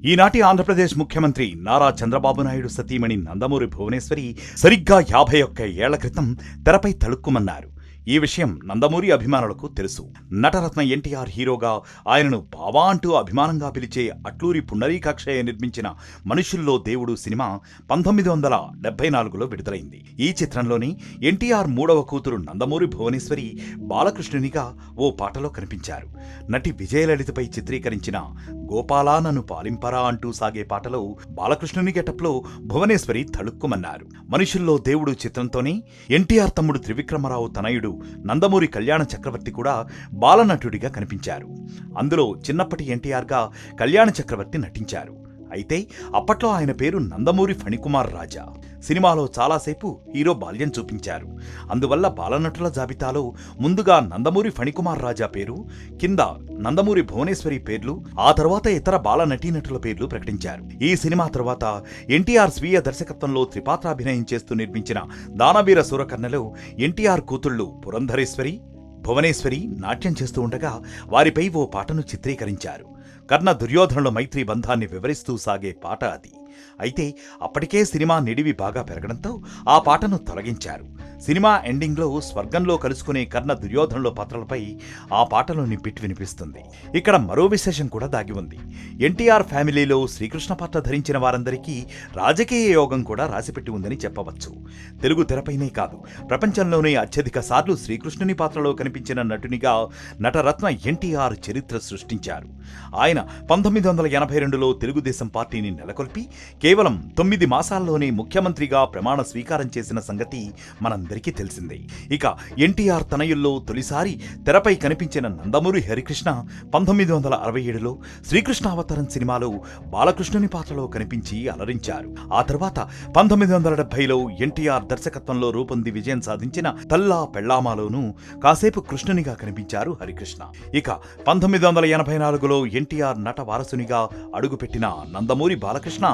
ఈనాటి ఆంధ్రప్రదేశ్ ముఖ్యమంత్రి నారా చంద్రబాబు నాయుడు సతీమణి నందమూరి భువనేశ్వరి సరిగ్గా 51 ఏళ్ల క్రితం తెరపై తళుక్కుమన్నారు. ఈ విషయం నందమూరి అభిమానులకు తెలుసు. నటరత్న ఎన్టీఆర్ హీరోగా ఆయనను బావా అంటూ అభిమానంగా పిలిచే అట్లూరి పుండరీకాక్షయ్య నిర్మించిన మనుషుల్లో దేవుడు సినిమా 1974లో విడుదలైంది. ఈ చిత్రంలోని ఎన్టీఆర్ మూడవ కూతురు నందమూరి భువనేశ్వరి బాలకృష్ణునిగా ఓ పాటలో కనిపించారు. నటి విజయలలితపై చిత్రీకరించిన గోపాలా నన్ను పాలింపరా అంటూ సాగే పాటలో బాలకృష్ణుని గెటప్లో భువనేశ్వరి తళుక్కుమన్నారు. మనుషుల్లో దేవుడు చిత్రంతోనే ఎన్టీఆర్ తమ్ముడు త్రివిక్రమరావు తనయుడు నందమూరి కళ్యాణ చక్రవర్తి కూడా బాలనటుడిగా కనిపించారు. అందులో చిన్నప్పటి ఎన్టీఆర్గా కళ్యాణ చక్రవర్తి నటించారు. అయితే అప్పట్లో ఆయన పేరు నందమూరి ఫణికుమార్ రాజా. సినిమాలో చాలాసేపు హీరో బాల్యం చూపించారు. అందువల్ల బాలనటుల జాబితాలో ముందుగా నందమూరి ఫణికుమార్ రాజా పేరు, కింద నందమూరి భువనేశ్వరి పేర్లు, ఆ తర్వాత ఇతర బాల నటీనటుల పేర్లు ప్రకటించారు. ఈ సినిమా తర్వాత ఎన్టీఆర్ స్వీయ దర్శకత్వంలో త్రిపాత్రాభినయం చేస్తూ నిర్మించిన దానవీర సూరకర్ణలో ఎన్టీఆర్ కూతుళ్లు పురంధరేశ్వరి, భువనేశ్వరి నాట్యం చేస్తూ ఉండగా వారిపై ఓ పాటను చిత్రీకరించారు. కర్ణ దుర్యోధనుల మైత్రి బంధాన్ని వివరిస్తూ సాగే పాట అది. అయితే అప్పటికే సినిమా నిడివి బాగా పెరగడంతో ఆ పాటను తొలగించారు. సినిమా ఎండింగ్లో స్వర్గంలో కలుసుకునే కర్ణ దుర్యోధనుల పాత్రలపై ఆ పాటలోని బిట్ వినిపిస్తుంది. ఇక్కడ మరో విశేషం కూడా దాగి ఉంది. ఎన్టీఆర్ ఫ్యామిలీలో శ్రీకృష్ణ పాత్ర ధరించిన వారందరికీ రాజకీయ యోగం కూడా రాసిపెట్టి ఉందని చెప్పవచ్చు. తెలుగు తెరపైనే కాదు, ప్రపంచంలోనే అత్యధిక సార్లు శ్రీకృష్ణుని పాత్రలో కనిపించిన నటునిగా నటరత్న ఎన్టీఆర్ చరిత్ర సృష్టించారు. ఆయన 1982లో తెలుగుదేశం పార్టీని నెలకొల్పి కేవలం 9 మాసాల్లోనే ముఖ్యమంత్రిగా ప్రమాణ స్వీకారం చేసిన సంగతి మనందరికీ తెలిసిందే. ఇక ఎన్టీఆర్ తనయుల్లో తొలిసారి తెరపై కనిపించిన నందమూరి హరికృష్ణ 1967లో శ్రీకృష్ణావతారం సినిమాలో బాలకృష్ణుని పాత్రలో కనిపించి అలరించారు. ఆ తర్వాత 1970లో ఎన్టీఆర్ దర్శకత్వంలో రూపొంది విజయం సాధించిన తల్లా పెళ్లామాలోనూ కాసేపు కృష్ణునిగా కనిపించారు హరికృష్ణ. ఇక 1984లో ఎన్టీఆర్ నట వారసునిగా అడుగుపెట్టిన నందమూరి బాలకృష్ణ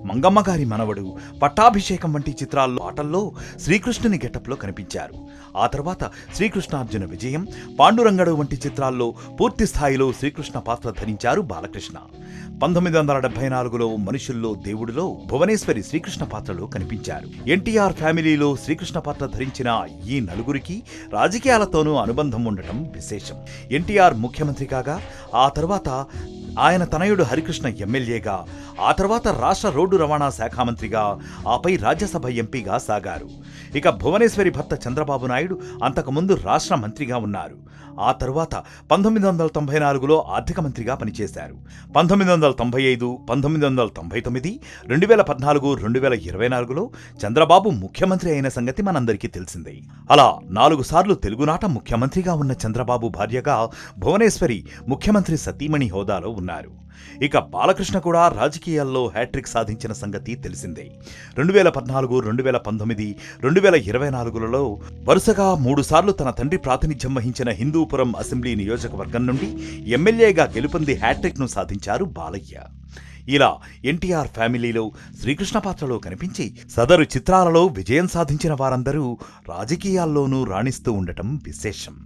మంగమ్మగారి మనవడు, పట్టాభిషేకం వంటి చిత్రాల్లో ఆటల్లో శ్రీకృష్ణుని గెటప్లో కనిపించారు. ఆ తర్వాత శ్రీకృష్ణార్జున విజయం, పాండురంగడు వంటి చిత్రాల్లో పూర్తి స్థాయిలో శ్రీకృష్ణ పాత్ర ధరించారు బాలకృష్ణ. 1974లో మనుషుల్లో దేవుడిలో భువనేశ్వరి శ్రీకృష్ణ పాత్రలో కనిపించారు. ఎన్టీఆర్ ఫ్యామిలీలో శ్రీకృష్ణ పాత్ర ధరించిన ఈ నలుగురికి రాజకీయాలతోనూ అనుబంధం ఉండటం విశేషం. ఎన్టీఆర్ ముఖ్యమంత్రి కాగా, ఆ తర్వాత ఆయన తనయుడు హరికృష్ణ ఎమ్మెల్యేగా, ఆ తర్వాత రాష్ట్ర రోడ్డు రవాణా శాఖ మంత్రిగా, ఆపై రాజ్యసభ ఎంపీగా సాగారు. ఇక భువనేశ్వరి భర్త చంద్రబాబు నాయుడు అంతకుముందు రాష్ట్ర మంత్రిగా ఉన్నారు. ఆ తరువాత 1994లో ఆర్థిక మంత్రిగా పనిచేశారు. 1995, 1999, 2014, 2024లో చంద్రబాబు ముఖ్యమంత్రి అయిన సంగతి మనందరికీ తెలిసిందే. అలా 4 సార్లు తెలుగునాట ముఖ్యమంత్రిగా ఉన్న చంద్రబాబు భార్యగా భువనేశ్వరి ముఖ్యమంత్రి సతీమణి హోదాలో ఉన్నారు. ఇక బాలకృష్ణ కూడా రాజకీయాల్లో హ్యాట్రిక్ సాధించిన సంగతి తెలిసిందే. 2014, 2019, 2024లలో వరుసగా 3 సార్లు తన తండ్రి ప్రాతినిధ్యం వహించిన హిందూపురం అసెంబ్లీ నియోజకవర్గం నుండి ఎమ్మెల్యేగా గెలుపొంది హ్యాట్రిక్ ను సాధించారు బాలయ్య. ఇలా ఎన్టీఆర్ ఫ్యామిలీలో శ్రీకృష్ణ పాత్రలో కనిపించి సదరు చిత్రాలలో విజయం సాధించిన వారందరూ రాజకీయాల్లోనూ రాణిస్తూ ఉండటం విశేషం.